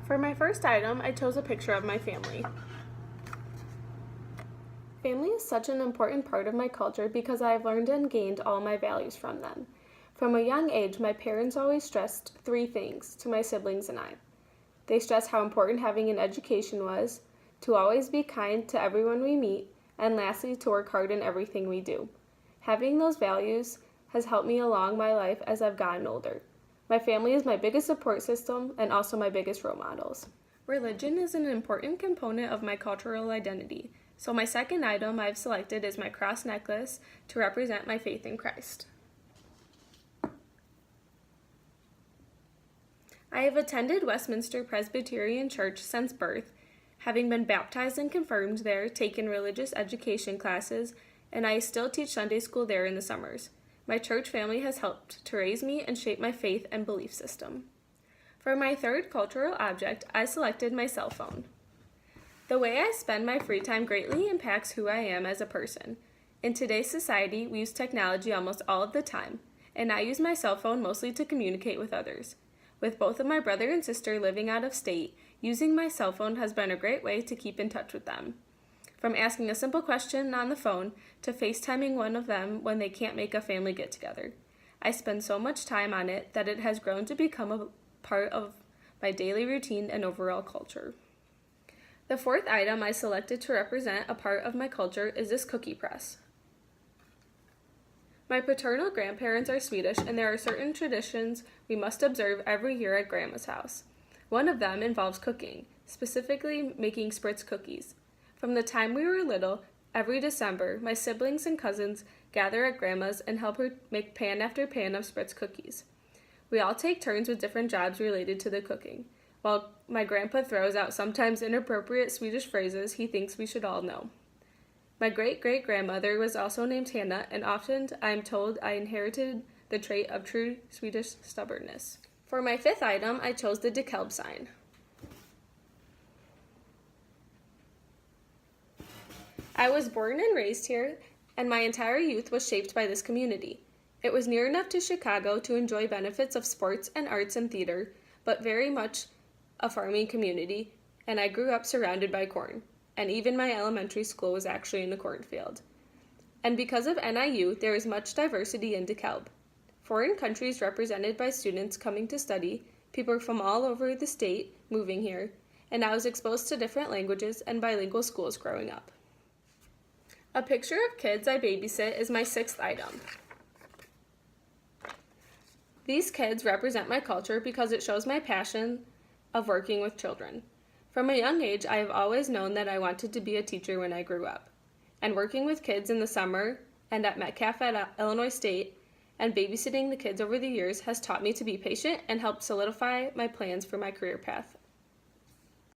For my first item, I chose a picture of my family. Family is such an important part of my culture because I have learned and gained all my values from them. From a young age, my parents always stressed three things to my siblings and I. They stressed how important having an education was, to always be kind to everyone we meet, and lastly, to work hard in everything we do. Having those values has helped me along my life as I've gotten older. My family is my biggest support system and also my biggest role models. Religion is an important component of my cultural identity, so my second item I've selected is my cross necklace to represent my faith in Christ. I have attended Westminster Presbyterian Church since birth, having been baptized and confirmed there, taken religious education classes, and I still teach Sunday school there in the summers. My church family has helped to raise me and shape my faith and belief system. For my third cultural object, I selected my cell phone. The way I spend my free time greatly impacts who I am as a person. In today's society, we use technology almost all of the time, and I use my cell phone mostly to communicate with others. With both of my brother and sister living out of state, using my cell phone has been a great way to keep in touch with them. From asking a simple question on the phone to FaceTiming one of them when they can't make a family get-together. I spend so much time on it that it has grown to become a part of my daily routine and overall culture. The fourth item I selected to represent a part of my culture is this cookie press. My paternal grandparents are Swedish, and there are certain traditions we must observe every year at Grandma's house. One of them involves cooking, specifically making spritz cookies. From the time we were little, every December, my siblings and cousins gather at Grandma's and help her make pan after pan of spritz cookies. We all take turns with different jobs related to the cooking. While my grandpa throws out sometimes inappropriate Swedish phrases he thinks we should all know. My great-great-grandmother was also named Hannah, and often I am told I inherited the trait of true Swedish stubbornness. For my fifth item, I chose the DeKalb sign. I was born and raised here, and my entire youth was shaped by this community. It was near enough to Chicago to enjoy benefits of sports and arts and theater, but very much a farming community, and I grew up surrounded by corn, and even my elementary school was actually in a cornfield. And because of NIU, there is much diversity in DeKalb. Foreign countries represented by students coming to study, people from all over the state moving here, and I was exposed to different languages and bilingual schools growing up. A picture of kids I babysit is my sixth item. These kids represent my culture because it shows my passion of working with children. From a young age, I have always known that I wanted to be a teacher when I grew up. And working with kids in the summer and at Metcalf at Illinois State and babysitting the kids over the years has taught me to be patient and helped solidify my plans for my career path